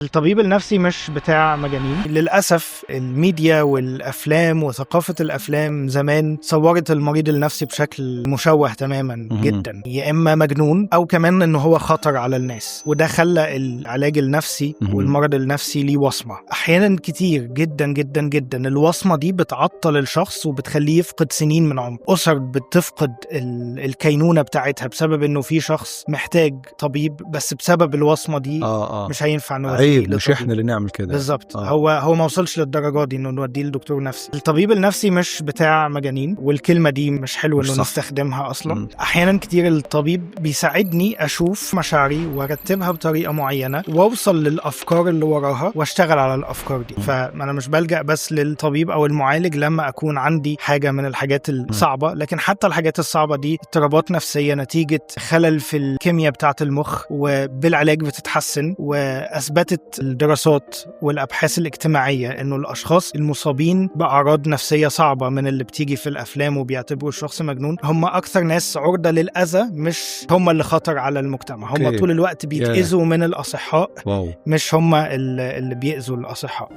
الطبيب النفسي مش بتاع مجانين. للأسف الميديا والأفلام وثقافة الأفلام زمان صورت المريض النفسي بشكل مشوه تماما جدا، يا إما مجنون أو كمان إنه هو خطر على الناس، وده خلى العلاج النفسي والمرض النفسي ليه وصمة. أحيانا كتير جدا جدا جدا الوصمة دي بتعطل الشخص وبتخليه يفقد سنين من عمره. أسر بتفقد الكينونة بتاعتها بسبب إنه في شخص محتاج طبيب، بس بسبب الوصمة دي مش هينفع نوديه. مش احنا اللي نعمل كده بالظبط. هو ما وصلش للدرجه دي انه نوديه لدكتور نفسي. الطبيب النفسي مش بتاع مجانين، والكلمه دي مش حلوه انه نستخدمها اصلا. احيانا كتير الطبيب بيساعدني اشوف مشاعري وارتبها بطريقه معينه واوصل للافكار اللي وراها واشتغل على الافكار دي. فانا مش بلجأ بس للطبيب او المعالج لما اكون عندي حاجه من الحاجات الصعبه، لكن حتى الحاجات الصعبه دي اضطرابات نفسيه نتيجه خلل في الكيمياء بتاعه المخ، وبالعلاج بتتحسن. واثبتت الدراسات والأبحاث الاجتماعية إنه الأشخاص المصابين بأعراض نفسية صعبة من اللي بتيجي في الأفلام وبيعتبروا الشخص مجنون هم أكثر ناس عرضة للأذى، مش هم اللي خطر على المجتمع. هم طول الوقت بيتأذوا من الأصحاء، مش هم اللي بيأذوا الأصحاء.